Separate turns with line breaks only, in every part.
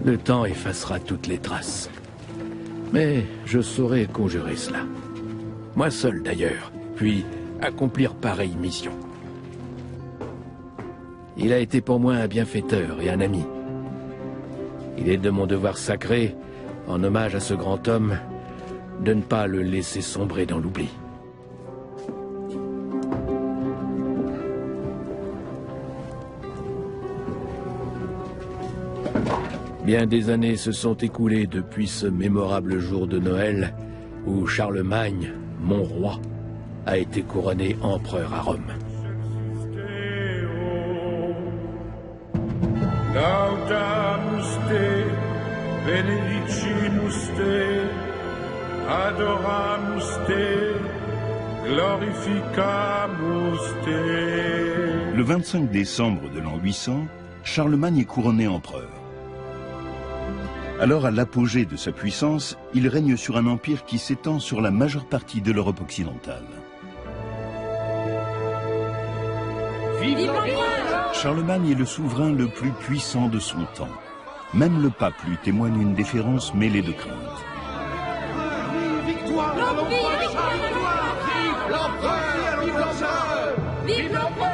Le temps effacera toutes les traces. Mais je saurai conjurer cela. Moi seul d'ailleurs, puis accomplir pareille mission. Il a été pour moi un bienfaiteur et un ami. Il est de mon devoir sacré, en hommage à ce grand homme, de ne pas le laisser sombrer dans l'oubli. Bien des années se sont écoulées depuis ce mémorable jour de Noël où Charlemagne, mon roi, a été couronné empereur à Rome.
Laudamus te, benedicimus te, adoramus te, glorificamus te.
Le 25 décembre de l'an 800, Charlemagne est couronné empereur. Alors, à l'apogée de sa puissance, il règne sur un empire qui s'étend sur la majeure partie de l'Europe occidentale.
Vive l'empereur!
Charlemagne est le souverain le plus puissant de son temps. Même le pape lui témoigne une déférence mêlée de crainte.
Victoire! Vive l'empereur! Vive l'empereur! Vive l'empereur!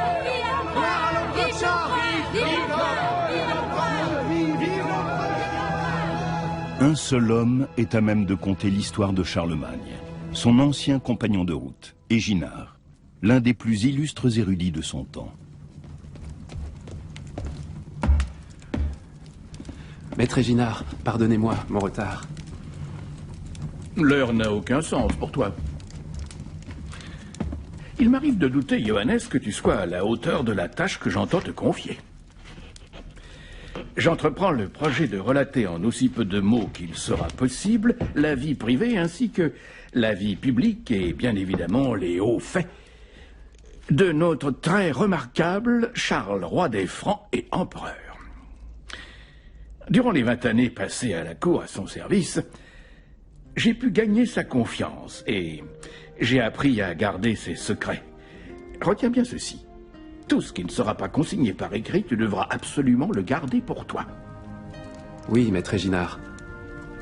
Un seul homme est à même de conter l'histoire de Charlemagne, son ancien compagnon de route, Éginard, l'un des plus illustres érudits de son temps.
Maître Éginard, pardonnez-moi mon retard.
L'heure n'a aucun sens pour toi. Il m'arrive de douter, Johannes, que tu sois à la hauteur de la tâche que j'entends te confier. J'entreprends le projet de relater en aussi peu de mots qu'il sera possible la vie privée ainsi que la vie publique et bien évidemment les hauts faits de notre très remarquable Charles, roi des Francs et empereur. Durant les 20 années passées à la cour à son service, j'ai pu gagner sa confiance et j'ai appris à garder ses secrets. Retiens bien ceci. Tout ce qui ne sera pas consigné par écrit, tu devras absolument le garder pour toi.
Oui, maître Éginard.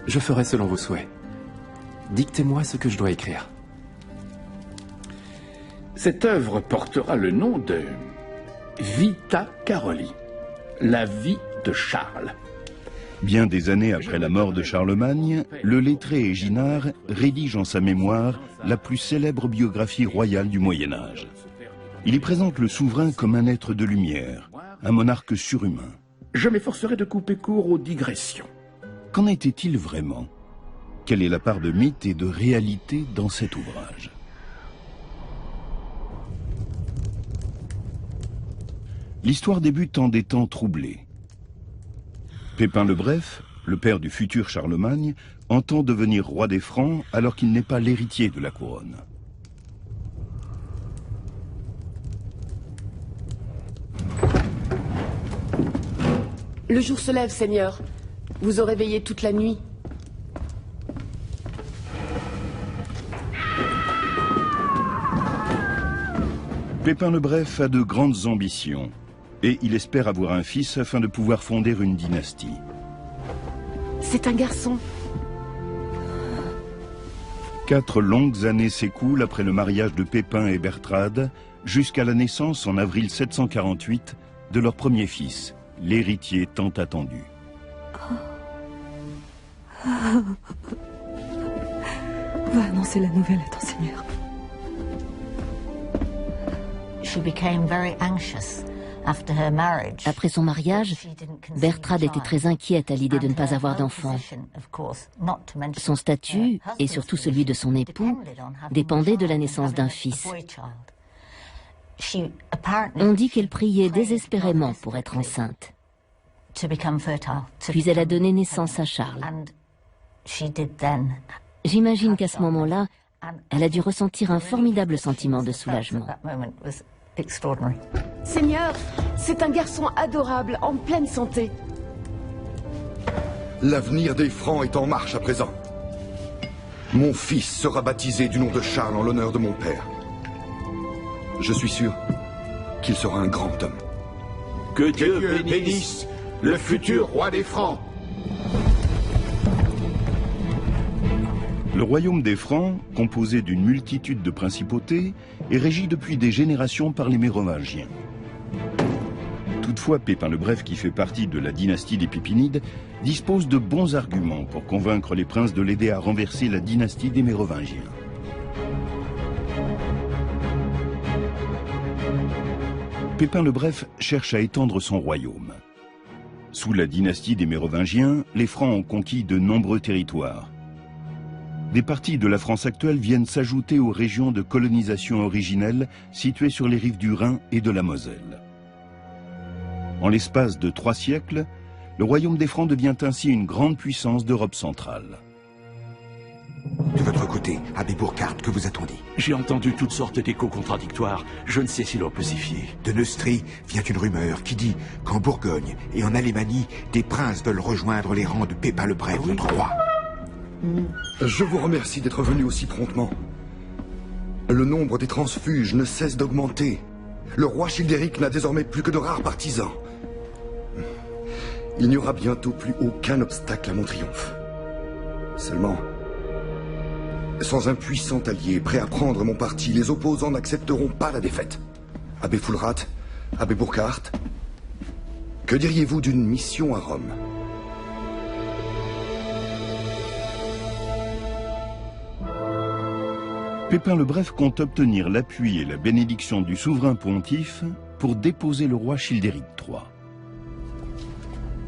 Je ferai selon vos souhaits. Dictez-moi ce que je dois écrire.
Cette œuvre portera le nom de Vita Caroli, la vie de Charles.
Bien des années après la mort de Charlemagne, le lettré Éginard rédige en sa mémoire la plus célèbre biographie royale du Moyen-Âge. Il y présente le souverain comme un être de lumière, un monarque surhumain.
Je m'efforcerai de couper court aux digressions.
Qu'en était-il vraiment? Quelle est la part de mythe et de réalité dans cet ouvrage? L'histoire débute en des temps troublés. Pépin le Bref, le père du futur Charlemagne, entend devenir roi des Francs alors qu'il n'est pas l'héritier de la couronne.
Le jour se lève, Seigneur. Vous aurez veillé toute la nuit.
Pépin le Bref a de grandes ambitions et il espère avoir un fils afin de pouvoir fonder une dynastie.
C'est un garçon.
4 longues années s'écoulent après le mariage de Pépin et Bertrade jusqu'à la naissance en avril 748 de leur premier fils, l'héritier tant attendu.
Va annoncer la nouvelle à ton Seigneur.
Après son mariage, Bertrade était très inquiète à l'idée de ne pas avoir d'enfant. Son statut, et surtout celui de son époux, dépendait de la naissance d'un fils. On dit qu'elle priait désespérément pour être enceinte. Puis elle a donné naissance à Charles. J'imagine qu'à ce moment-là, elle a dû ressentir un formidable sentiment de soulagement.
Seigneur, c'est un garçon adorable, en pleine santé.
L'avenir des Francs est en marche à présent. Mon fils sera baptisé du nom de Charles en l'honneur de mon père. Je suis sûr qu'il sera un grand homme.
Que Dieu bénisse le futur roi des Francs.
Le royaume des Francs, composé d'une multitude de principautés, est régi depuis des générations par les Mérovingiens. Toutefois, Pépin le Bref, qui fait partie de la dynastie des Pépinides, dispose de bons arguments pour convaincre les princes de l'aider à renverser la dynastie des Mérovingiens. Pépin le Bref cherche à étendre son royaume. Sous la dynastie des Mérovingiens, les Francs ont conquis de nombreux territoires. Des parties de la France actuelle viennent s'ajouter aux régions de colonisation originelles situées sur les rives du Rhin et de la Moselle. En l'espace de 3 siècles, le royaume des Francs devient ainsi une grande puissance d'Europe centrale.
De votre côté, abbé Burkhard, que vous a-t-on dit?
J'ai entendu toutes sortes d'échos contradictoires. Je ne sais si l'on peut s'y fier.
De Neustrie vient une rumeur qui dit qu'en Bourgogne et en Alémanie, des princes veulent rejoindre les rangs de Pépin le Bref, notre roi.
Je vous remercie d'être venu aussi promptement. Le nombre des transfuges ne cesse d'augmenter. Le roi Childéric n'a désormais plus que de rares partisans. Il n'y aura bientôt plus aucun obstacle à mon triomphe. Seulement, sans un puissant allié prêt à prendre mon parti, les opposants n'accepteront pas la défaite. Abbé Fulrat, abbé Burkhard, que diriez-vous d'une mission à Rome?
Pépin le Bref compte obtenir l'appui et la bénédiction du souverain pontife pour déposer le roi Childéric III.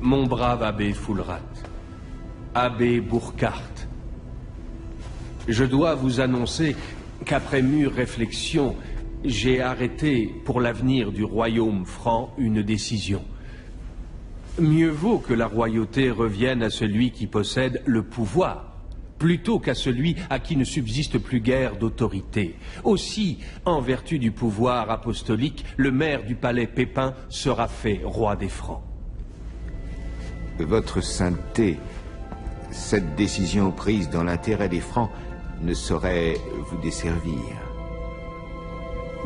Mon brave abbé Fulrat, abbé Burkhard, je dois vous annoncer qu'après mûre réflexion, j'ai arrêté pour l'avenir du royaume franc une décision. Mieux vaut que la royauté revienne à celui qui possède le pouvoir, plutôt qu'à celui à qui ne subsiste plus guère d'autorité. Aussi, en vertu du pouvoir apostolique, le maire du palais Pépin sera fait roi des Francs.
Votre sainteté, cette décision prise dans l'intérêt des Francs ne saurait vous desservir.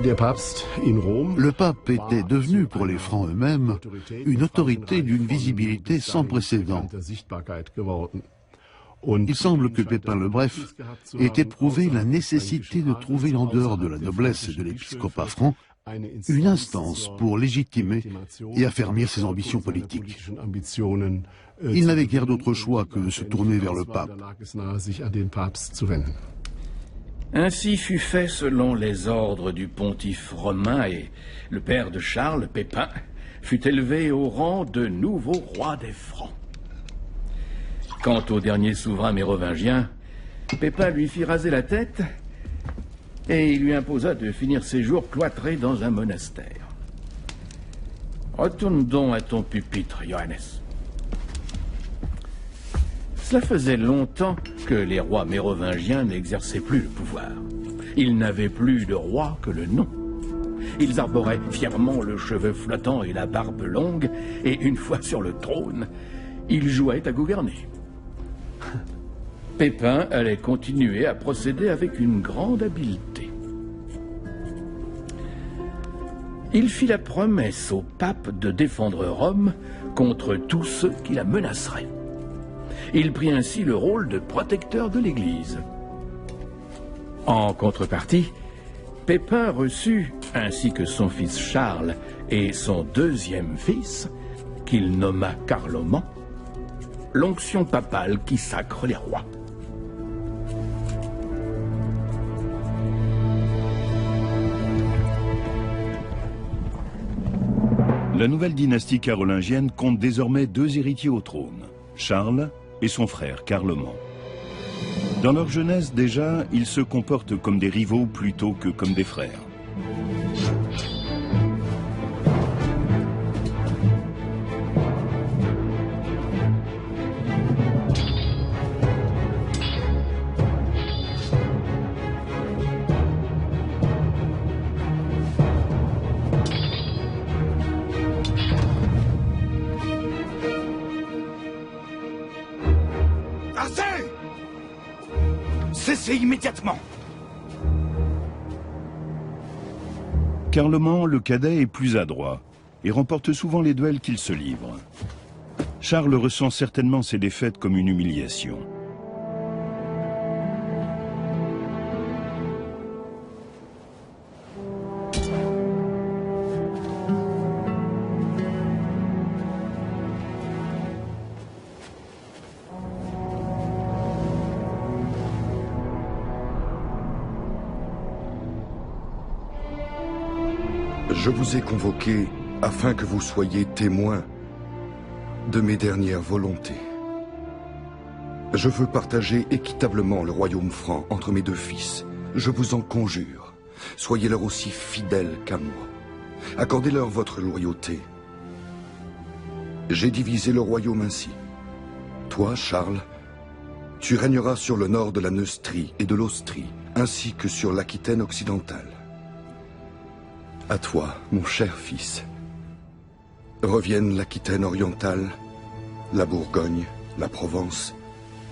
Le pape était devenu pour les Francs eux-mêmes une autorité d'une visibilité sans précédent. Il semble que Pépin le Bref ait éprouvé la nécessité de trouver en dehors de la noblesse et de l'épiscopat franc une instance pour légitimer et affermir ses ambitions politiques. Il n'avait guère d'autre choix que de se tourner vers le pape.
Ainsi fut fait selon les ordres du pontife romain et le père de Charles, Pépin, fut élevé au rang de nouveau roi des Francs. Quant au dernier souverain mérovingien, Pépin lui fit raser la tête et il lui imposa de finir ses jours cloîtré dans un monastère. Retourne donc à ton pupitre, Johannes. Cela faisait longtemps que les rois mérovingiens n'exerçaient plus le pouvoir. Ils n'avaient plus de roi que le nom. Ils arboraient fièrement le cheveu flottant et la barbe longue, et une fois sur le trône, ils jouaient à gouverner. Pépin allait continuer à procéder avec une grande habileté. Il fit la promesse au pape de défendre Rome contre tous ceux qui la menaceraient. Il prit ainsi le rôle de protecteur de l'Église. En contrepartie, Pépin reçut, ainsi que son fils Charles et son deuxième fils, qu'il nomma Carloman, l'onction papale qui sacre les rois.
La nouvelle dynastie carolingienne compte désormais 2 héritiers au trône, Charles et son frère Carloman. Dans leur jeunesse déjà, ils se comportent comme des rivaux plutôt que comme des frères.
Cessez immédiatement!
Carloman, le cadet, est plus adroit et remporte souvent les duels qu'il se livre. Charles ressent certainement ses défaites comme une humiliation.
Je vous ai convoqué afin que vous soyez témoins de mes dernières volontés. Je veux partager équitablement le royaume franc entre mes deux fils. Je vous en conjure, soyez-leur aussi fidèles qu'à moi. Accordez-leur votre loyauté. J'ai divisé le royaume ainsi. Toi, Charles, tu régneras sur le nord de la Neustrie et de l'Austrie, ainsi que sur l'Aquitaine occidentale. À toi, mon cher fils, reviennent l'Aquitaine orientale, la Bourgogne, la Provence,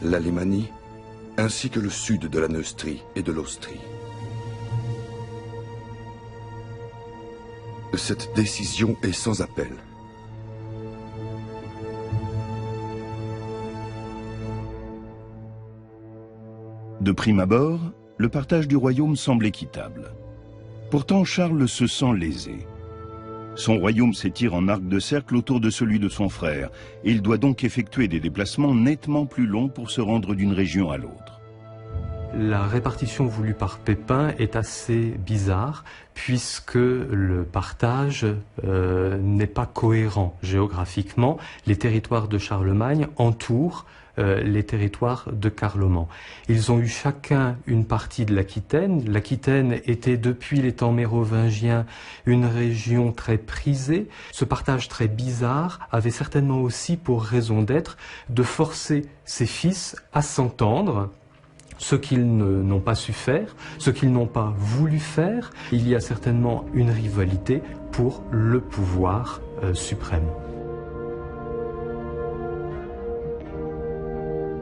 l'Alémanie, ainsi que le sud de la Neustrie et de l'Austrie. Cette décision est sans appel.
De prime abord, le partage du royaume semble équitable. Pourtant, Charles se sent lésé. Son royaume s'étire en arc de cercle autour de celui de son frère, et il doit donc effectuer des déplacements nettement plus longs pour se rendre d'une région à l'autre.
La répartition voulue par Pépin est assez bizarre, puisque le partage n'est pas cohérent géographiquement. Les territoires de Charlemagne entourent les territoires de Carloman. Ils ont eu chacun une partie de l'Aquitaine. L'Aquitaine était depuis les temps mérovingiens une région très prisée. Ce partage très bizarre avait certainement aussi pour raison d'être de forcer ses fils à s'entendre, ce qu'ils n'ont pas su faire, ce qu'ils n'ont pas voulu faire. Il y a certainement une rivalité pour le pouvoir suprême.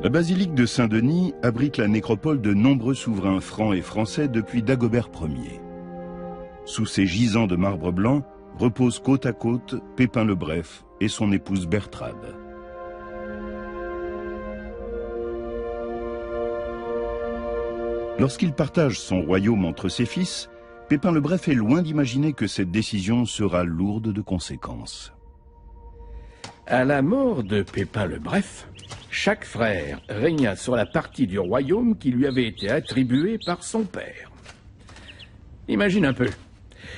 La basilique de Saint-Denis abrite la nécropole de nombreux souverains francs et français depuis Dagobert Ier. Sous ces gisants de marbre blanc reposent côte à côte Pépin le Bref et son épouse Bertrade. Lorsqu'il partage son royaume entre ses fils, Pépin le Bref est loin d'imaginer que cette décision sera lourde de conséquences.
À la mort de Pépin le Bref, chaque frère régna sur la partie du royaume qui lui avait été attribuée par son père. Imagine un peu,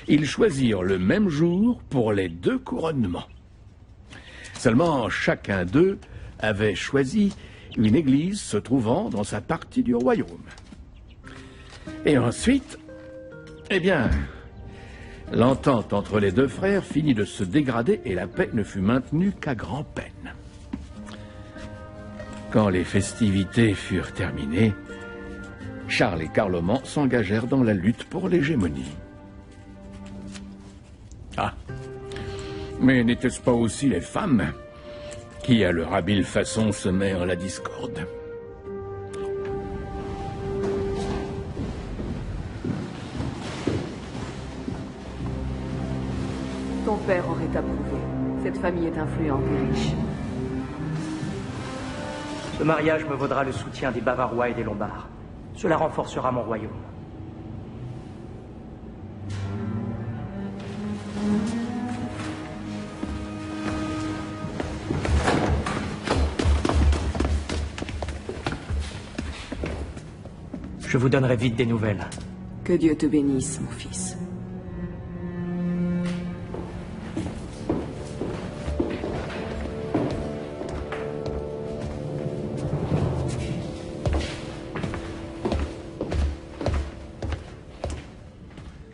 ils choisirent le même jour pour les deux couronnements. Seulement, chacun d'eux avait choisi une église se trouvant dans sa partie du royaume. Et ensuite, eh bien, l'entente entre les deux frères finit de se dégrader et la paix ne fut maintenue qu'à grand-peine. Quand les festivités furent terminées, Charles et Carloman s'engagèrent dans la lutte pour l'hégémonie. Ah, mais n'était-ce pas aussi les femmes qui, à leur habile façon, semaient en la discorde?
Ton père aurait approuvé. Cette famille est influente et riche.
Ce mariage me vaudra le soutien des Bavarois et des Lombards. Cela renforcera mon royaume. Je vous donnerai vite des nouvelles.
Que Dieu te bénisse, mon fils.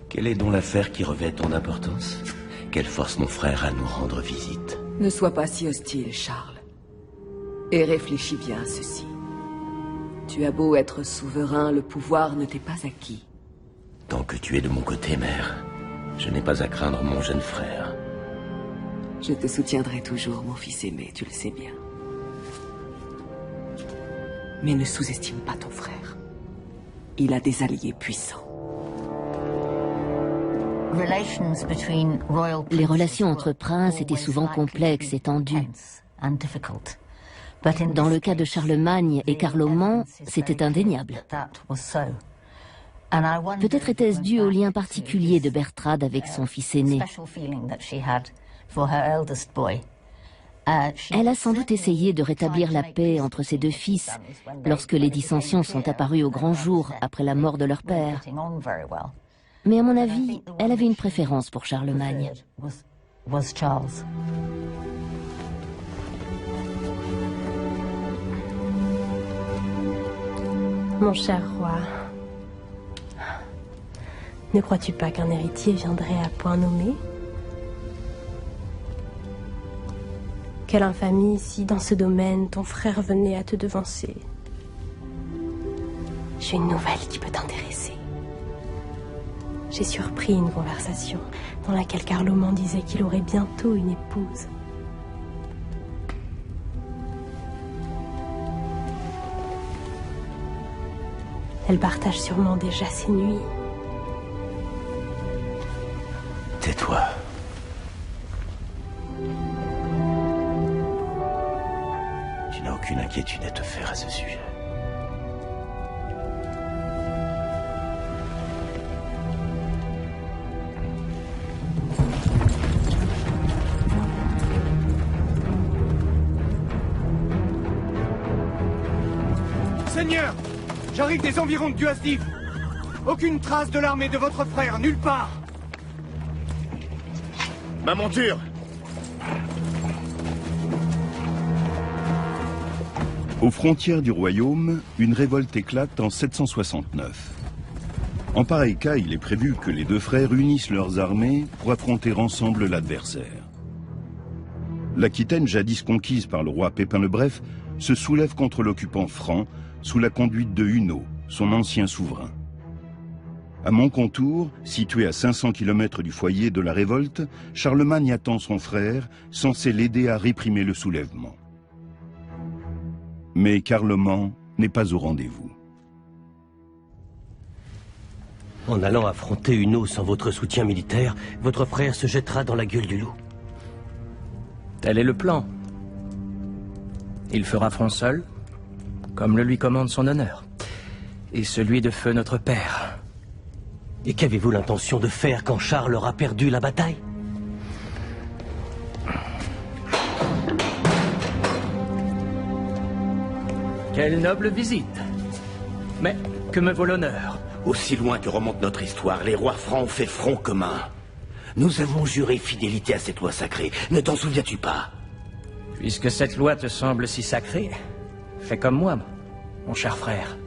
Quelle est donc l'affaire qui revêt ton importance? Quelle force mon frère à nous rendre visite?
Ne sois pas si hostile, Charles. Et réfléchis bien à ceci. Tu as beau être souverain, le pouvoir ne t'est pas acquis.
Tant que tu es de mon côté, mère, je n'ai pas à craindre mon jeune frère.
Je te soutiendrai toujours, mon fils aimé, tu le sais bien. Mais ne sous-estime pas ton frère. Il a des alliés puissants.
Les relations entre princes étaient souvent complexes et tendues. Dans le cas de Charlemagne et Carloman, c'était indéniable. Peut-être était-ce dû au lien particulier de Bertrade avec son fils aîné. Elle a sans doute essayé de rétablir la paix entre ses deux fils lorsque les dissensions sont apparues au grand jour après la mort de leur père. Mais à mon avis, elle avait une préférence pour Charlemagne.
Mon cher roi, ne crois-tu pas qu'un héritier viendrait à point nommé? Quelle infamie si, dans ce domaine, ton frère venait à te devancer. J'ai une nouvelle qui peut t'intéresser. J'ai surpris une conversation dans laquelle Carloman disait qu'il aurait bientôt une épouse. Elle partage sûrement déjà ses nuits.
Tais-toi. Tu n'as aucune inquiétude à te faire à ce sujet.
Seigneur, j'arrive des environs de Duasdif. Aucune trace de l'armée de votre frère, nulle part.
Ma monture!
Aux frontières du royaume, une révolte éclate en 769. En pareil cas, il est prévu que les deux frères unissent leurs armées pour affronter ensemble l'adversaire. L'Aquitaine, jadis conquise par le roi Pépin le Bref, se soulève contre l'occupant franc sous la conduite de Hunno, son ancien souverain. À Montcontour, situé à 500 km du foyer de la révolte, Charlemagne attend son frère, censé l'aider à réprimer le soulèvement. Mais Carloman n'est pas au rendez-vous.
En allant affronter Hunno sans votre soutien militaire, votre frère se jettera dans la gueule du loup.
Tel est le plan. Il fera front seul, comme le lui commande son honneur, et celui de feu notre père.
Et qu'avez-vous l'intention de faire quand Charles aura perdu la bataille?
Quelle noble visite. Mais que me vaut l'honneur?
Aussi loin que remonte notre histoire, les rois francs ont fait front commun. Nous avons juré fidélité à cette loi sacrée. Ne t'en souviens-tu pas?
Puisque cette loi te semble si sacrée, fais comme moi, mon cher frère.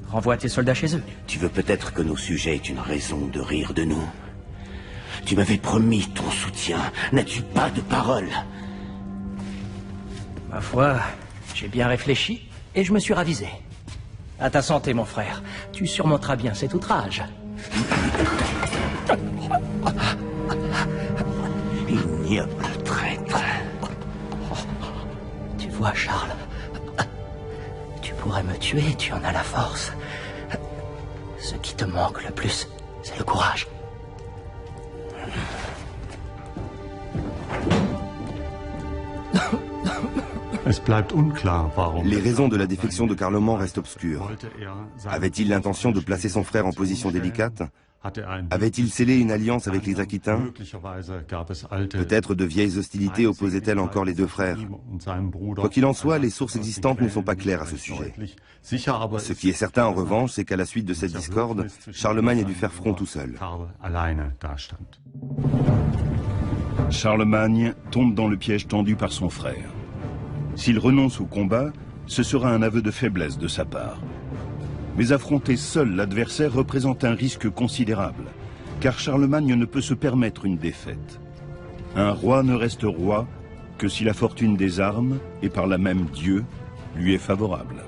Renvoie tes soldats chez eux.
Tu veux peut-être que nos sujets aient une raison de rire de nous. Tu m'avais promis ton soutien. N'as-tu pas de parole?
Ma foi, j'ai bien réfléchi et je me suis ravisé. À ta santé, mon frère. Tu surmonteras bien cet outrage.
Ignoble traître.
Tu vois, Charles, tu pourrais me tuer, tu en as la force. Ce qui te manque le plus, c'est le courage.
Les raisons de la défection de Carloman restent obscures. Avait-il l'intention de placer son frère en position délicate? Avait-il scellé une alliance avec les Aquitains? Peut-être de vieilles hostilités opposaient-elles encore les deux frères. Quoi qu'il en soit, les sources existantes ne sont pas claires à ce sujet. Ce qui est certain en revanche, c'est qu'à la suite de cette discorde, Charlemagne a dû faire front tout seul.
Charlemagne tombe dans le piège tendu par son frère. S'il renonce au combat, ce sera un aveu de faiblesse de sa part. Mais affronter seul l'adversaire représente un risque considérable, car Charlemagne ne peut se permettre une défaite. Un roi ne reste roi que si la fortune des armes, et par là même Dieu, lui est favorable.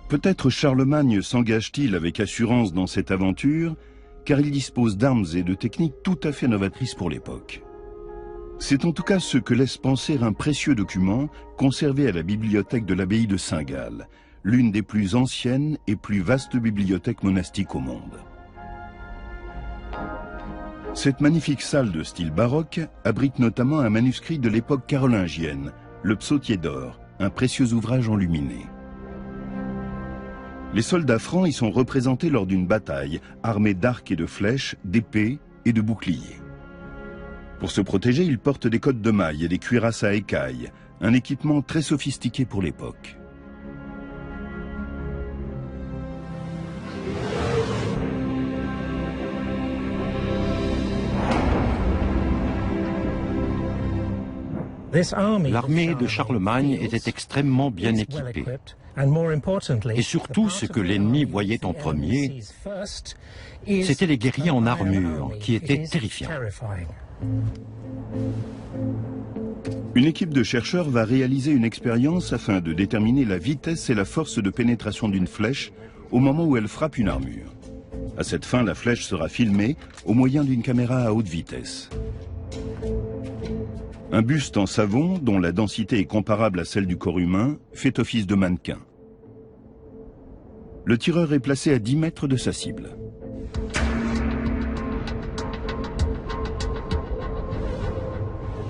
Peut-être Charlemagne s'engage-t-il avec assurance dans cette aventure, car il dispose d'armes et de techniques tout à fait novatrices pour l'époque. C'est en tout cas ce que laisse penser un précieux document conservé à la bibliothèque de l'abbaye de Saint-Gall, l'une des plus anciennes et plus vastes bibliothèques monastiques au monde. Cette magnifique salle de style baroque abrite notamment un manuscrit de l'époque carolingienne, le Psautier d'or, un précieux ouvrage enluminé. Les soldats francs y sont représentés lors d'une bataille, armés d'arcs et de flèches, d'épées et de boucliers. Pour se protéger, ils portent des cottes de mailles et des cuirasses à écailles, un équipement très sophistiqué pour l'époque.
L'armée de Charlemagne était extrêmement bien équipée. Et surtout, ce que l'ennemi voyait en premier, c'était les guerriers en armure, qui étaient terrifiants.
Une équipe de chercheurs va réaliser une expérience afin de déterminer la vitesse et la force de pénétration d'une flèche au moment où elle frappe une armure. À cette fin, la flèche sera filmée au moyen d'une caméra à haute vitesse. Un buste en savon, dont la densité est comparable à celle du corps humain, fait office de mannequin. Le tireur est placé à 10 mètres de sa cible.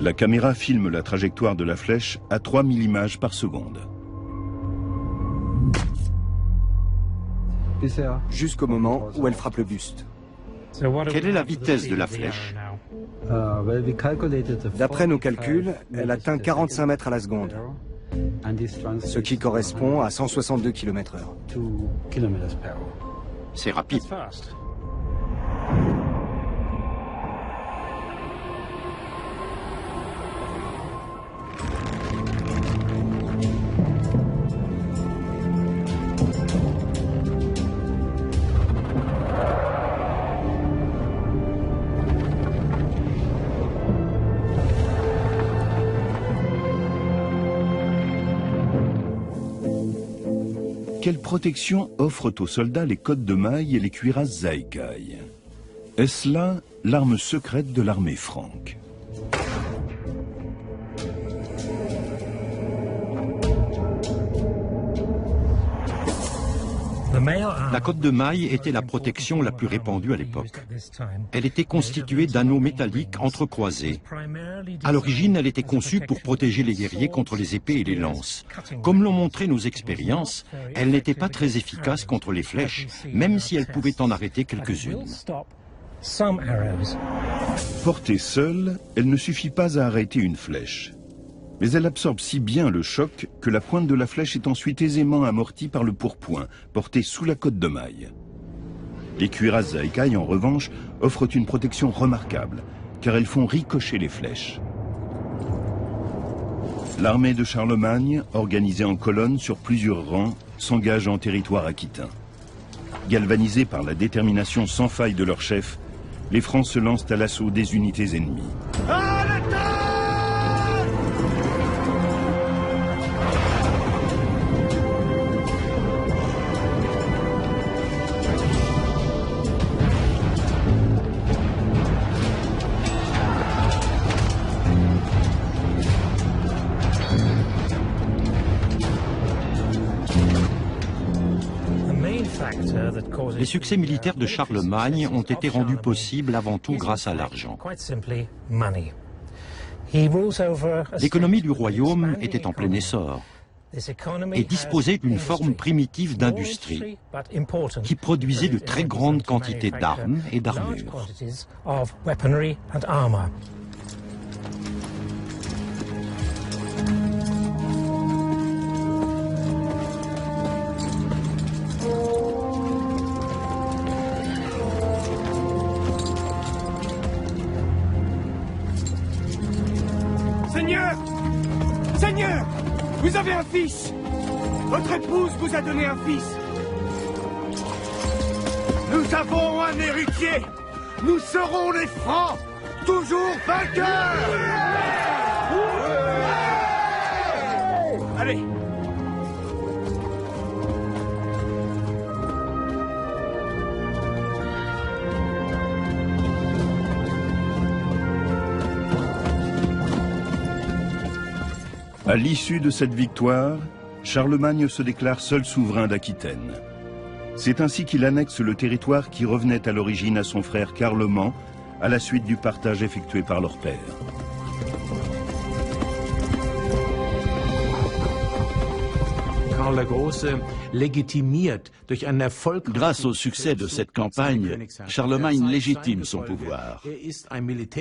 La caméra filme la trajectoire de la flèche à 3000 images par seconde.
Jusqu'au moment où elle frappe le buste.
Quelle est la vitesse de la flèche?
D'après nos calculs, elle atteint 45 mètres à la seconde, ce qui correspond à 162 km/h.
C'est rapide.
Quelle protection offrent aux soldats les cottes de mailles et les cuirasses Zaïkai? Est-ce là l'arme secrète de l'armée franque?
La cotte de maille était la protection la plus répandue à l'époque. Elle était constituée d'anneaux métalliques entrecroisés. À l'origine, elle était conçue pour protéger les guerriers contre les épées et les lances. Comme l'ont montré nos expériences, elle n'était pas très efficace contre les flèches, même si elle pouvait en arrêter quelques-unes.
Portée seule, elle ne suffit pas à arrêter une flèche. Mais elle absorbe si bien le choc que la pointe de la flèche est ensuite aisément amortie par le pourpoint, porté sous la cotte de maille. Les cuirasses Zaïkai, en revanche, offrent une protection remarquable, car elles font ricocher les flèches. L'armée de Charlemagne, organisée en colonnes sur plusieurs rangs, s'engage en territoire aquitain. Galvanisés par la détermination sans faille de leur chef, les Francs se lancent à l'assaut des unités ennemies.
Les succès militaires de Charlemagne ont été rendus possibles avant tout grâce à l'argent. L'économie du royaume était en plein essor et disposait d'une forme primitive d'industrie qui produisait de très grandes quantités d'armes et d'armures.
Seigneur, vous avez un fils. Votre épouse vous a donné un fils. Nous avons un héritier. Nous serons les Francs, toujours vainqueurs. Allez.
À l'issue de cette victoire, Charlemagne se déclare seul souverain d'Aquitaine. C'est ainsi qu'il annexe le territoire qui revenait à l'origine à son frère Carloman, à la suite du partage effectué par leur père.
Grâce au succès de cette campagne, Charlemagne légitime son pouvoir.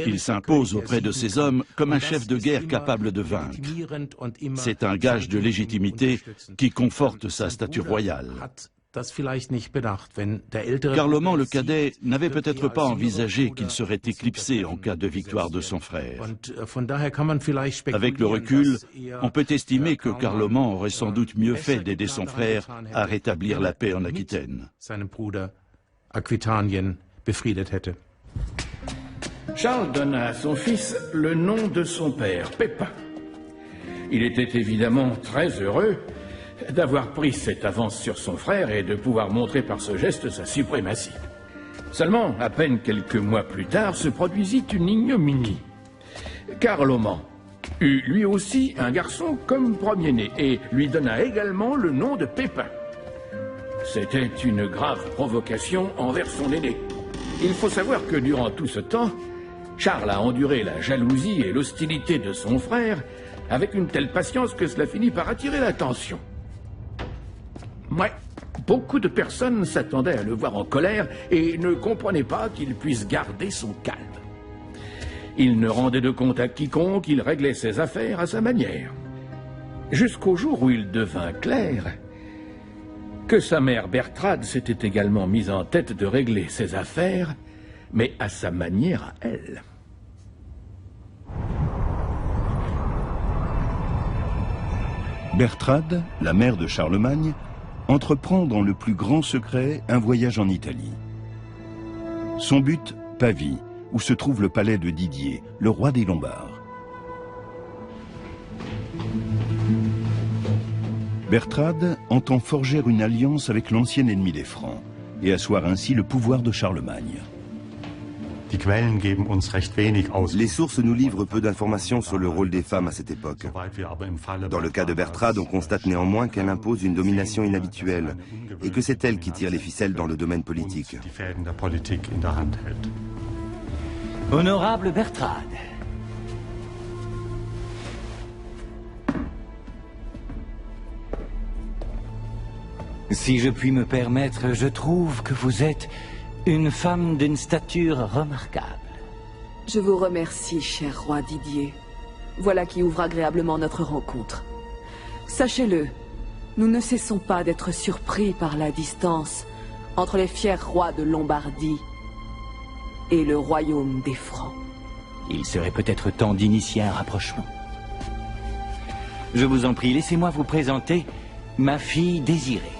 Il s'impose auprès de ses hommes comme un chef de guerre capable de vaincre. C'est un gage de légitimité qui conforte sa stature royale. Carloman le cadet n'avait peut-être pas envisagé qu'il serait éclipsé en cas de victoire de son frère. Avec le recul, on peut estimer que Carloman aurait sans doute mieux fait d'aider son frère à rétablir la paix en Aquitaine.
Charles donna à son fils le nom de son père, Pépin. Il était évidemment très heureux d'avoir pris cette avance sur son frère et de pouvoir montrer par ce geste sa suprématie. Seulement, à peine quelques mois plus tard, se produisit une ignominie. Carloman eut lui aussi un garçon comme premier-né et lui donna également le nom de Pépin. C'était une grave provocation envers son aîné. Il faut savoir que durant tout ce temps, Charles a enduré la jalousie et l'hostilité de son frère avec une telle patience que cela finit par attirer l'attention. Ouais, beaucoup de personnes s'attendaient à le voir en colère et ne comprenaient pas qu'il puisse garder son calme. Il ne rendait de compte à quiconque, il réglait ses affaires à sa manière. Jusqu'au jour où il devint clair que sa mère Bertrade s'était également mise en tête de régler ses affaires, mais à sa manière à elle.
Bertrade, la mère de Charlemagne, entreprend dans le plus grand secret un voyage en Italie. Son but, Pavie, où se trouve le palais de Didier, le roi des Lombards. Bertrade entend forger une alliance avec l'ancien ennemi des Francs et asseoir ainsi le pouvoir de Charlemagne.
Les sources nous livrent peu d'informations sur le rôle des femmes à cette époque. Dans le cas de Bertrade, on constate néanmoins qu'elle impose une domination inhabituelle et que c'est elle qui tire les ficelles dans le domaine politique.
Honorable Bertrade. Si je puis me permettre, je trouve que vous êtes une femme d'une stature remarquable.
Je vous remercie, cher roi Didier. Voilà qui ouvre agréablement notre rencontre. Sachez-le, nous ne cessons pas d'être surpris par la distance entre les fiers rois de Lombardie et le royaume des Francs.
Il serait peut-être temps d'initier un rapprochement. Je vous en prie, laissez-moi vous présenter ma fille Désirée.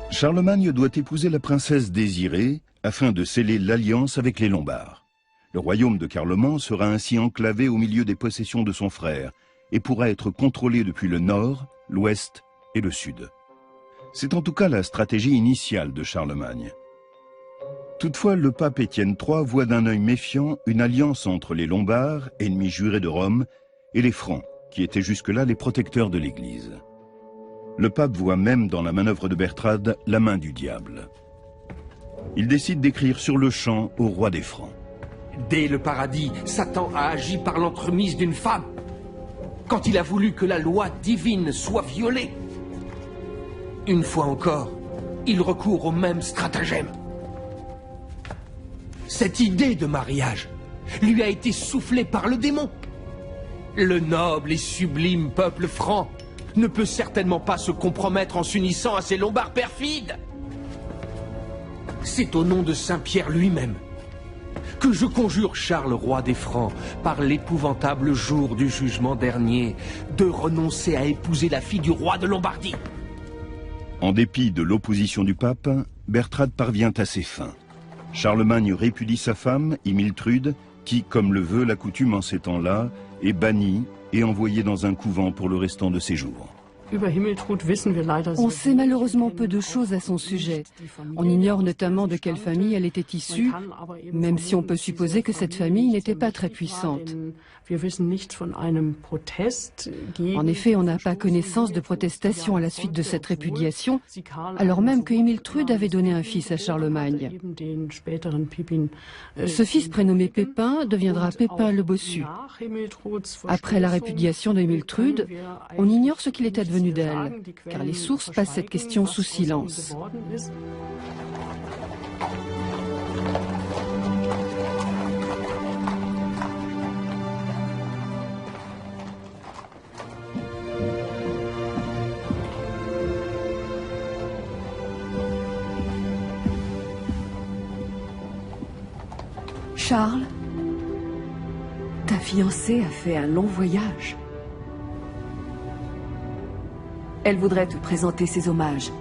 Charlemagne doit épouser la princesse Désirée afin de sceller l'alliance avec les Lombards. Le royaume de Carloman sera ainsi enclavé au milieu des possessions de son frère et pourra être contrôlé depuis le nord, l'ouest et le sud. C'est en tout cas la stratégie initiale de Charlemagne. Toutefois, le pape Étienne III voit d'un œil méfiant une alliance entre les Lombards, ennemis jurés de Rome, et les Francs, qui étaient jusque-là les protecteurs de l'Église. Le pape voit même dans la manœuvre de Bertrade la main du diable. Il décide d'écrire sur le champ au roi des Francs.
Dès le paradis, Satan a agi par l'entremise d'une femme. Quand il a voulu que la loi divine soit violée, une fois encore, il recourt au même stratagème. Cette idée de mariage lui a été soufflée par le démon. Le noble et sublime peuple franc ne peut certainement pas se compromettre en s'unissant à ces Lombards perfides. C'est au nom de Saint-Pierre lui-même que je conjure Charles, roi des Francs, par l'épouvantable jour du jugement dernier, de renoncer à épouser la fille du roi de Lombardie.
En dépit de l'opposition du pape, Bertrade parvient à ses fins. Charlemagne répudie sa femme, Imiltrude, qui, comme le veut la coutume en ces temps-là, est bannie et envoyée dans un couvent pour le restant de ses jours.
On sait malheureusement peu de choses à son sujet. On ignore notamment de quelle famille elle était issue, même si on peut supposer que cette famille n'était pas très puissante. En effet, on n'a pas connaissance de protestation à la suite de cette répudiation, alors même que Imiltrude avait donné un fils à Charlemagne. Ce fils prénommé Pépin deviendra Pépin le Bossu. Après la répudiation de Imiltrude, on ignore ce qu'il est advenu d'elle, car les sources passent cette question sous silence.
Charles, ta fiancée a fait un long voyage. Elle voudrait te présenter ses hommages.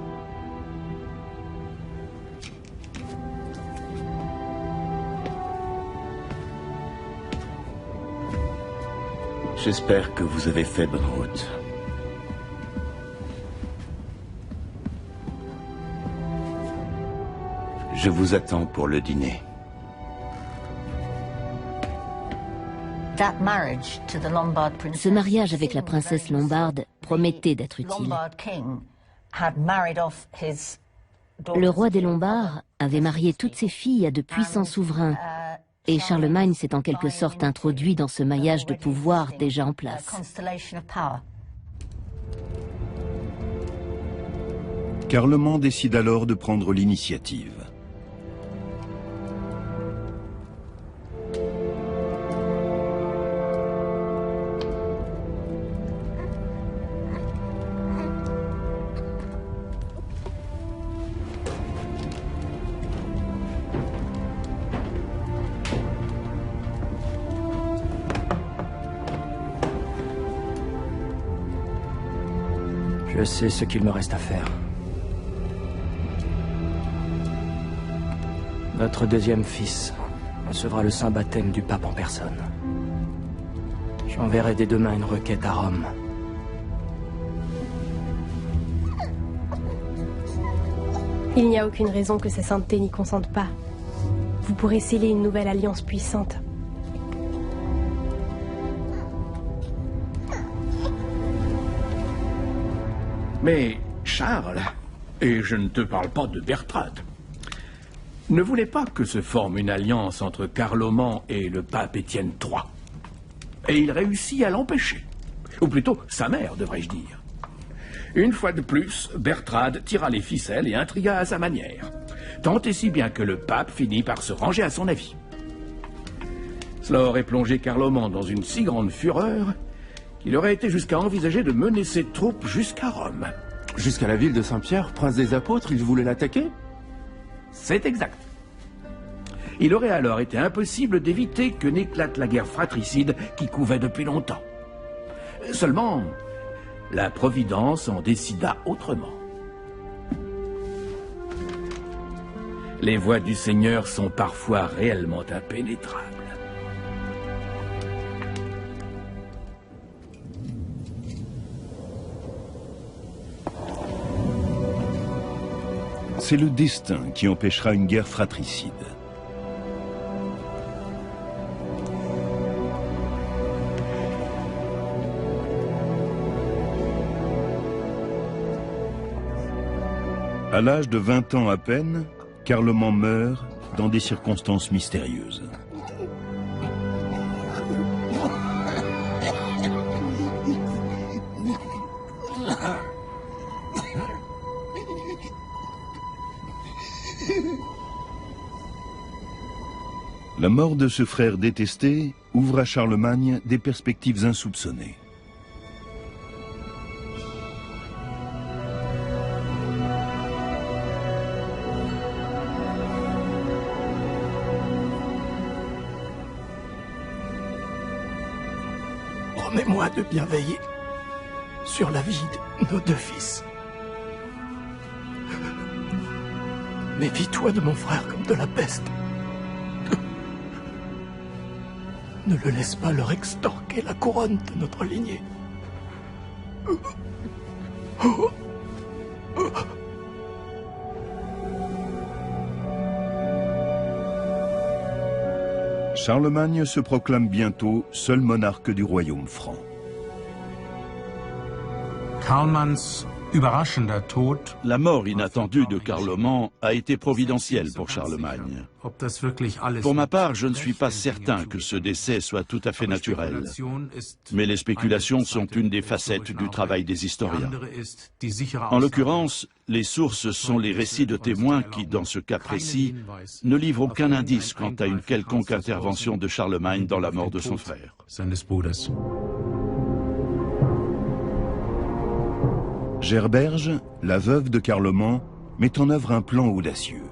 J'espère que vous avez fait bonne route. Je vous attends pour le dîner.
Ce mariage avec la princesse lombarde promettait d'être utile. Le roi des Lombards avait marié toutes ses filles à de puissants souverains, et Charlemagne s'est en quelque sorte introduit dans ce maillage de pouvoir déjà en place.
Carloman décide alors de prendre l'initiative.
Je sais ce qu'il me reste à faire. Notre deuxième fils recevra le saint baptême du pape en personne. J'enverrai dès demain une requête à Rome.
Il n'y a aucune raison que sa sainteté n'y consente pas. Vous pourrez sceller une nouvelle alliance puissante.
Mais Charles, et je ne te parle pas de Bertrade, ne voulait pas que se forme une alliance entre Carloman et le pape Étienne III. Et il réussit à l'empêcher. Ou plutôt, sa mère, devrais-je dire. Une fois de plus, Bertrade tira les ficelles et intrigua à sa manière. Tant et si bien que le pape finit par se ranger à son avis. Cela aurait plongé Carloman dans une si grande fureur qu'il aurait été jusqu'à envisager de mener ses troupes jusqu'à Rome.
Jusqu'à la ville de Saint-Pierre, prince des apôtres, il voulait l'attaquer?
C'est exact. Il aurait alors été impossible d'éviter que n'éclate la guerre fratricide qui couvait depuis longtemps. Seulement, la Providence en décida autrement. Les voies du Seigneur sont parfois réellement impénétrables.
C'est le destin qui empêchera une guerre fratricide. À l'âge de 20 ans à peine, Carloman meurt dans des circonstances mystérieuses. La mort de ce frère détesté ouvre à Charlemagne des perspectives insoupçonnées.
Promets-moi de bien veiller sur la vie de nos deux fils. Méfie-toi de mon frère comme de la peste. Ne le laisse pas leur extorquer la couronne de notre lignée.
Charlemagne se proclame bientôt seul monarque du royaume franc.
La mort inattendue de Carloman a été providentielle pour Charlemagne. Pour ma part, je ne suis pas certain que ce décès soit tout à fait naturel. Mais les spéculations sont une des facettes du travail des historiens. En l'occurrence, les sources sont les récits de témoins qui, dans ce cas précis, ne livrent aucun indice quant à une quelconque intervention de Charlemagne dans la mort de son frère.
Gerberge, la veuve de Carloman, met en œuvre un plan audacieux.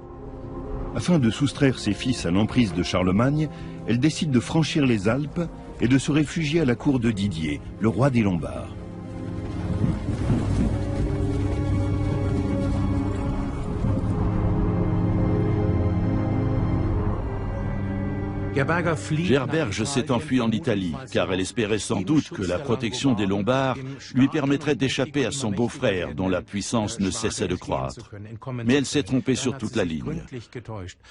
Afin de soustraire ses fils à l'emprise de Charlemagne, elle décide de franchir les Alpes et de se réfugier à la cour de Didier, le roi des Lombards.
Gerberge s'est enfuie en Italie, car elle espérait sans doute que la protection des Lombards lui permettrait d'échapper à son beau-frère, dont la puissance ne cessait de croître. Mais elle s'est trompée sur toute la ligne.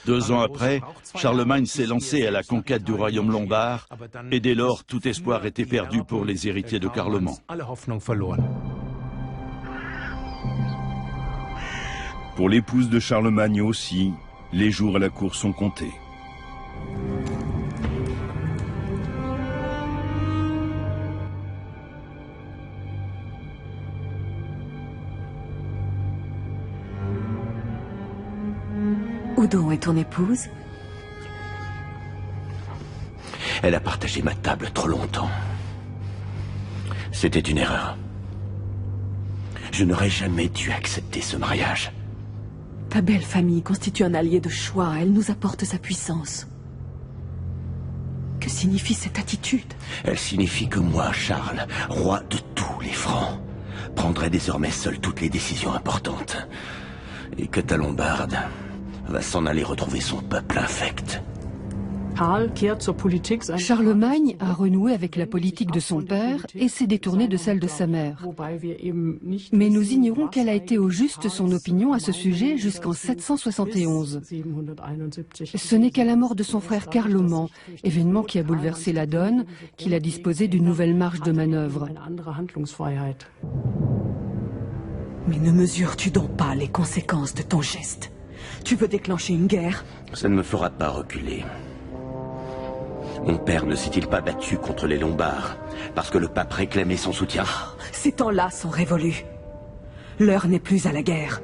2 ans après, Charlemagne s'est lancé à la conquête du royaume lombard, et dès lors, tout espoir était perdu pour les héritiers de Carloman.
Pour l'épouse de Charlemagne aussi, les jours à la cour sont comptés.
Où donc est ton épouse?
Elle a partagé ma table trop longtemps. C'était une erreur. Je n'aurais jamais dû accepter ce mariage.
Ta belle famille constitue un allié de choix. Elle nous apporte sa puissance. Que signifie cette attitude?
Elle signifie que moi, Charles, roi de tous les Francs, prendrai désormais seul toutes les décisions importantes. Et que ta Lombarde va s'en aller retrouver son peuple infect.
Charlemagne a renoué avec la politique de son père et s'est détourné de celle de sa mère. Mais nous ignorons quelle a été au juste son opinion à ce sujet jusqu'en 771. Ce n'est qu'à la mort de son frère Carloman, événement qui a bouleversé la donne, qu'il a disposé d'une nouvelle marge de manœuvre.
Mais ne mesures-tu donc pas les conséquences de ton geste? Tu veux déclencher une guerre?
Ça ne me fera pas reculer. Mon père ne s'est-il pas battu contre les Lombards parce que le pape réclamait son soutien?
Ces temps-là sont révolus. L'heure n'est plus à la guerre.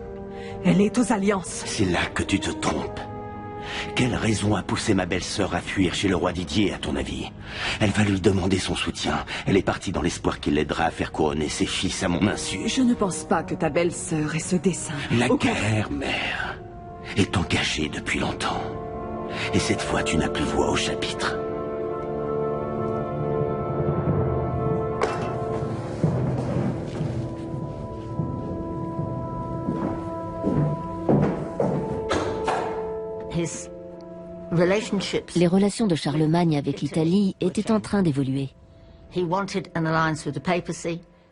Elle est aux alliances.
C'est là que tu te trompes. Quelle raison a poussé ma belle-sœur à fuir chez le roi Didier, à ton avis? Elle va lui demander son soutien. Elle est partie dans l'espoir qu'il l'aidera à faire couronner ses fils à mon insu.
Je ne pense pas que ta belle-sœur ait ce dessein.
La guerre, mère, est engagée depuis longtemps. Et cette fois, tu n'as plus voix au chapitre.
Les relations de Charlemagne avec l'Italie étaient en train d'évoluer.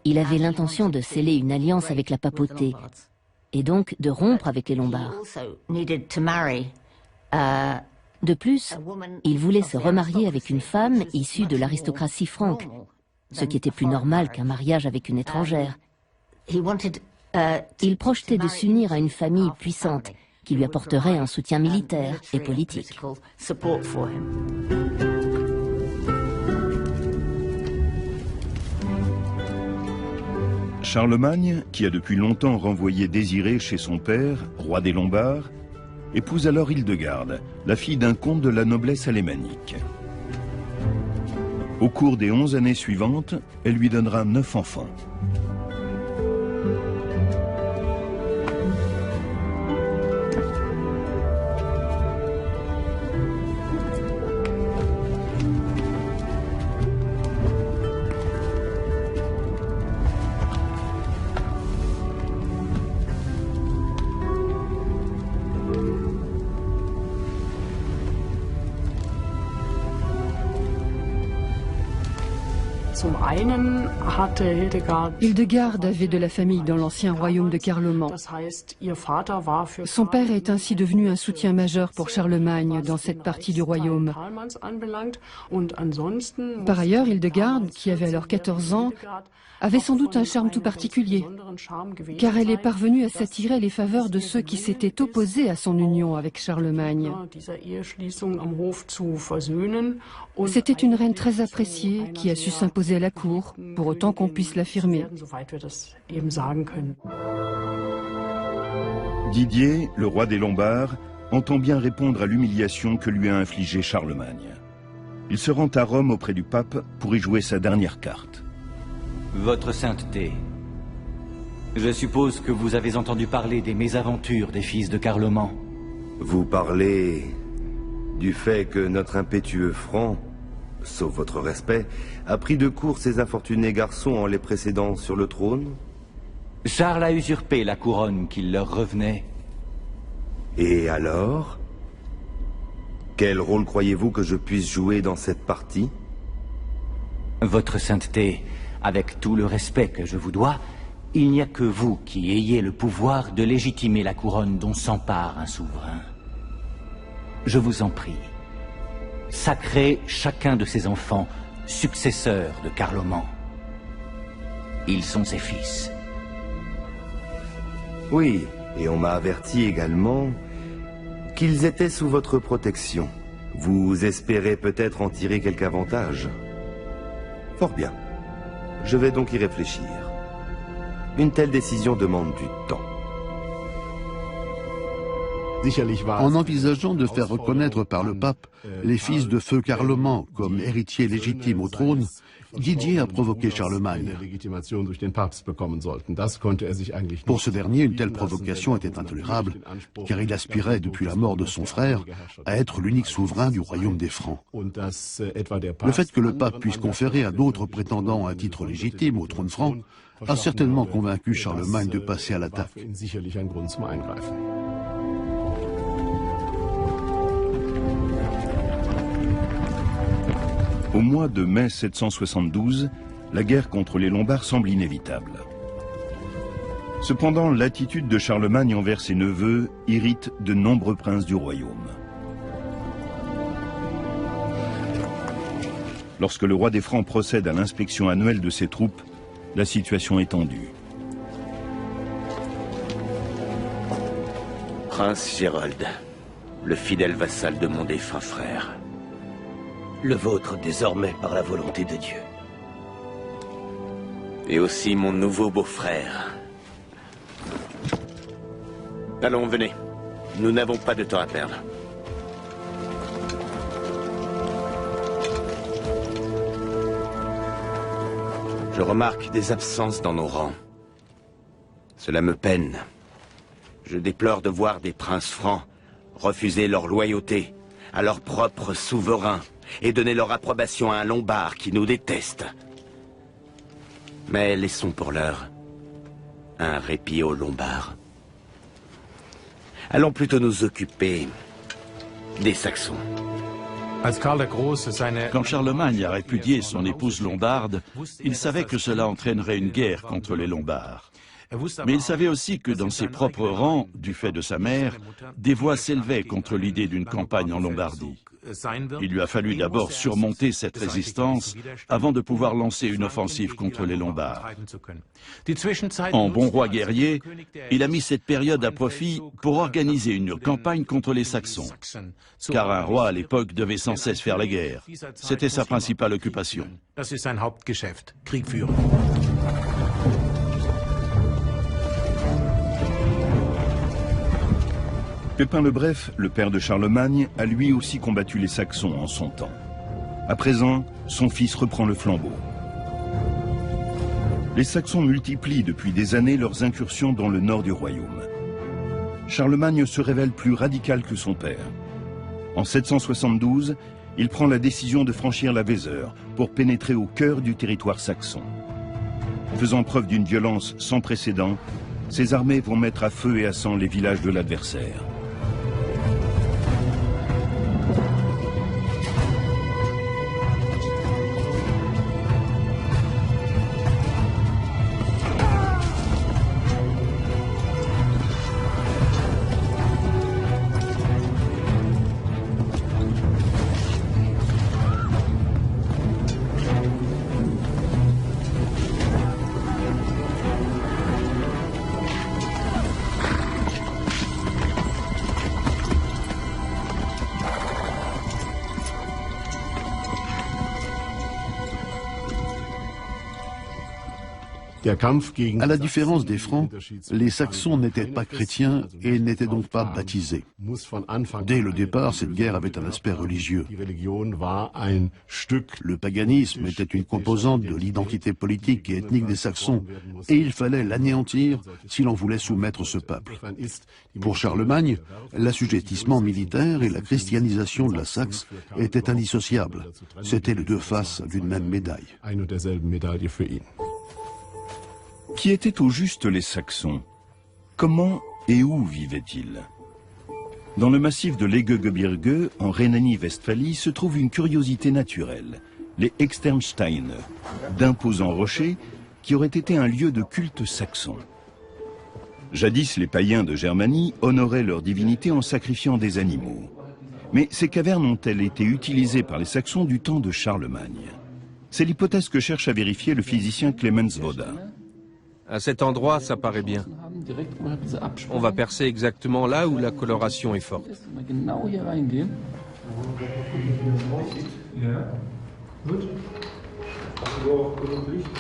Il avait l'intention de sceller une alliance avec la papauté et donc de rompre avec les Lombards. De plus, il voulait se remarier avec une femme issue de l'aristocratie franque, ce qui était plus normal qu'un mariage avec une étrangère. Il projetait de s'unir à une famille puissante qui lui apporterait un soutien militaire et politique.
Charlemagne, qui a depuis longtemps renvoyé Désiré chez son père, roi des Lombards, épouse alors Hildegarde, la fille d'un comte de la noblesse alémanique. Au cours des 11 années suivantes, elle lui donnera 9 enfants.
Hildegarde avait de la famille dans l'ancien royaume de Carloman. Son père est ainsi devenu un soutien majeur pour Charlemagne dans cette partie du royaume. Par ailleurs, Hildegarde, qui avait alors 14 ans, avait sans doute un charme tout particulier, car elle est parvenue à s'attirer les faveurs de ceux qui s'étaient opposés à son union avec Charlemagne. C'était une reine très appréciée qui a su s'imposer à la cour, pour autant qu'on puisse l'affirmer.
Didier, le roi des Lombards, entend bien répondre à l'humiliation que lui a infligée Charlemagne. Il se rend à Rome auprès du pape pour y jouer sa dernière carte.
Votre sainteté, je suppose que vous avez entendu parler des mésaventures des fils de Carloman.
Vous parlez du fait que notre impétueux franc, sauf votre respect, a pris de court ces infortunés garçons en les précédant sur le trône?
Charles a usurpé la couronne qui leur revenait.
Et alors? Quel rôle croyez-vous que je puisse jouer dans cette partie?
Votre sainteté, avec tout le respect que je vous dois, il n'y a que vous qui ayez le pouvoir de légitimer la couronne dont s'empare un souverain. Je vous en prie, sacrez chacun de ses enfants successeurs de Carloman. Ils sont ses fils.
Oui, et on m'a averti également qu'ils étaient sous votre protection. Vous espérez peut-être en tirer quelque avantage. Fort bien. Je vais donc y réfléchir. Une telle décision demande du temps.
En envisageant de faire reconnaître par le pape les fils de feu Carloman comme héritiers légitimes au trône, Didier a provoqué Charlemagne. Pour ce dernier, une telle provocation était intolérable, car il aspirait, depuis la mort de son frère, à être l'unique souverain du royaume des Francs. Le fait que le pape puisse conférer à d'autres prétendants un titre légitime au trône franc a certainement convaincu Charlemagne de passer à l'attaque.
Au mois de mai 772, la guerre contre les Lombards semble inévitable. Cependant, l'attitude de Charlemagne envers ses neveux irrite de nombreux princes du royaume. Lorsque le roi des Francs procède à l'inspection annuelle de ses troupes, la situation est tendue.
Prince Gérold, le fidèle vassal de mon défunt frère.
Le vôtre désormais par la volonté de Dieu.
Et aussi mon nouveau beau-frère. Allons, venez. Nous n'avons pas de temps à perdre. Je remarque des absences dans nos rangs. Cela me peine. Je déplore de voir des princes francs refuser leur loyauté à leur propre souverain et donner leur approbation à un Lombard qui nous déteste. Mais laissons pour l'heure un répit aux Lombards. Allons plutôt nous occuper des Saxons.
Quand Charlemagne a répudié son épouse lombarde, il savait que cela entraînerait une guerre contre les Lombards. Mais il savait aussi que dans ses propres rangs, du fait de sa mère, des voix s'élevaient contre l'idée d'une campagne en Lombardie. Il lui a fallu d'abord surmonter cette résistance avant de pouvoir lancer une offensive contre les Lombards. En bon roi guerrier, il a mis cette période à profit pour organiser une campagne contre les Saxons. Car un roi à l'époque devait sans cesse faire la guerre. C'était sa principale occupation.
Pépin le Bref, le père de Charlemagne, a lui aussi combattu les Saxons en son temps. À présent, son fils reprend le flambeau. Les Saxons multiplient depuis des années leurs incursions dans le nord du royaume. Charlemagne se révèle plus radical que son père. En 772, il prend la décision de franchir la Vézeur pour pénétrer au cœur du territoire saxon. Faisant preuve d'une violence sans précédent, ses armées vont mettre à feu et à sang les villages de l'adversaire.
À la différence des Francs, les Saxons n'étaient pas chrétiens et n'étaient donc pas baptisés. Dès le départ, cette guerre avait un aspect religieux. Le paganisme était une composante de l'identité politique et ethnique des Saxons, et il fallait l'anéantir si l'on voulait soumettre ce peuple. Pour Charlemagne, l'assujettissement militaire et la christianisation de la Saxe étaient indissociables. C'étaient les deux faces d'une même médaille.
Qui étaient au juste les Saxons? Comment et où vivaient-ils? Dans le massif de l'Egegebirge, en Rhénanie-Westphalie, se trouve une curiosité naturelle, les Externsteine, d'imposants rochers qui auraient été un lieu de culte saxon. Jadis, les païens de Germanie honoraient leur divinité en sacrifiant des animaux. Mais ces cavernes ont-elles été utilisées par les Saxons du temps de Charlemagne? C'est l'hypothèse que cherche à vérifier le physicien Clemens Woda.
À cet endroit, ça paraît bien. On va percer exactement là où la coloration est forte.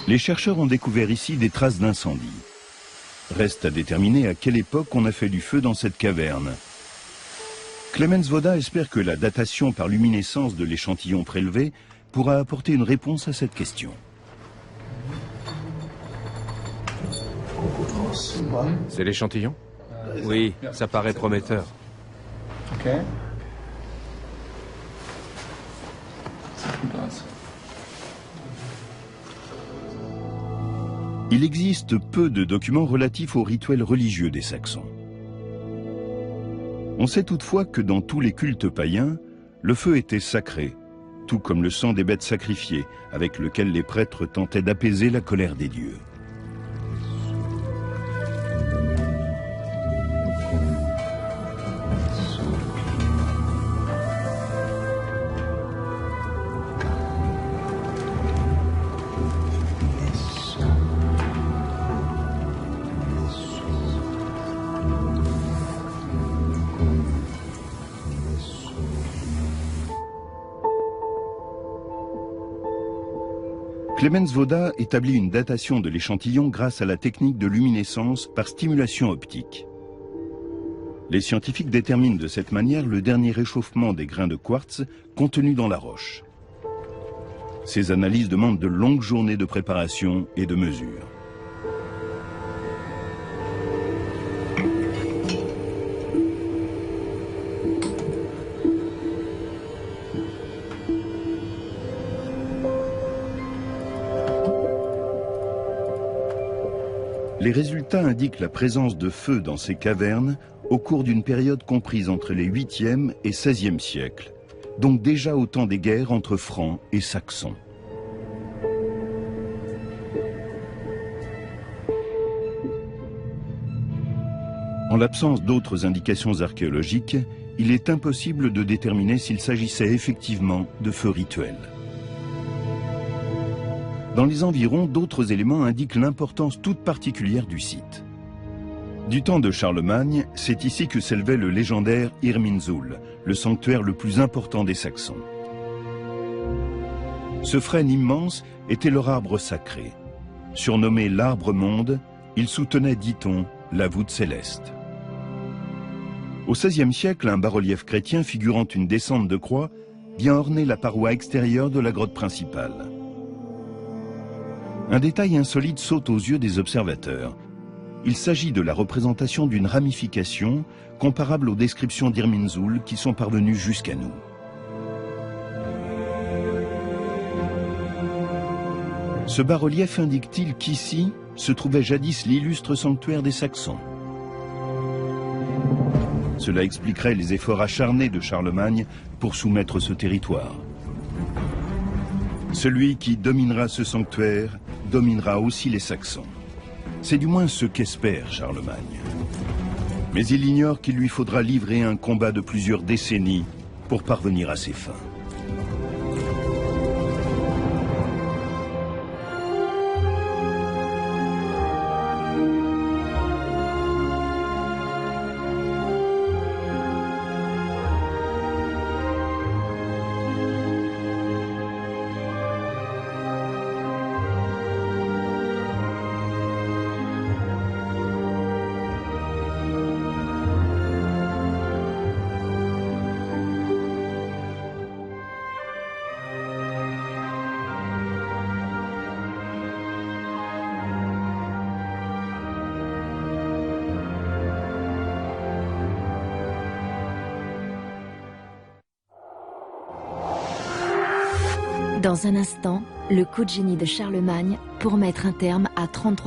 Les chercheurs ont découvert ici des traces d'incendie. Reste à déterminer à quelle époque on a fait du feu dans cette caverne. Clemens Woda espère que la datation par luminescence de l'échantillon prélevé pourra apporter une réponse à cette question.
C'est l'échantillon? Oui, ça paraît prometteur.
Il existe peu de documents relatifs aux rituels religieux des Saxons. On sait toutefois que dans tous les cultes païens, le feu était sacré, tout comme le sang des bêtes sacrifiées, avec lequel les prêtres tentaient d'apaiser la colère des dieux. Clemens Woda établit une datation de l'échantillon grâce à la technique de luminescence par stimulation optique. Les scientifiques déterminent de cette manière le dernier réchauffement des grains de quartz contenus dans la roche. Ces analyses demandent de longues journées de préparation et de mesure. Les résultats indiquent la présence de feu dans ces cavernes au cours d'une période comprise entre les 8e et 16e siècles, donc déjà au temps des guerres entre Francs et Saxons. En l'absence d'autres indications archéologiques, il est impossible de déterminer s'il s'agissait effectivement de feux rituels. Dans les environs, d'autres éléments indiquent l'importance toute particulière du site. Du temps de Charlemagne, c'est ici que s'élevait le légendaire Irminsul, le sanctuaire le plus important des Saxons. Ce frêne immense était leur arbre sacré. Surnommé l'arbre-monde, il soutenait, dit-on, la voûte céleste. Au XVIe siècle, un bas-relief chrétien figurant une descente de croix vient orner la paroi extérieure de la grotte principale. Un détail insolite saute aux yeux des observateurs. Il s'agit de la représentation d'une ramification comparable aux descriptions d'Irminsul qui sont parvenues jusqu'à nous. Ce bas-relief indique-t-il qu'ici se trouvait jadis l'illustre sanctuaire des Saxons? Cela expliquerait les efforts acharnés de Charlemagne pour soumettre ce territoire. Celui qui dominera ce sanctuaire dominera aussi les Saxons. C'est du moins ce qu'espère Charlemagne. Mais il ignore qu'il lui faudra livrer un combat de plusieurs décennies pour parvenir à ses fins.
Dans un instant, le coup de génie de Charlemagne pour mettre un terme à 33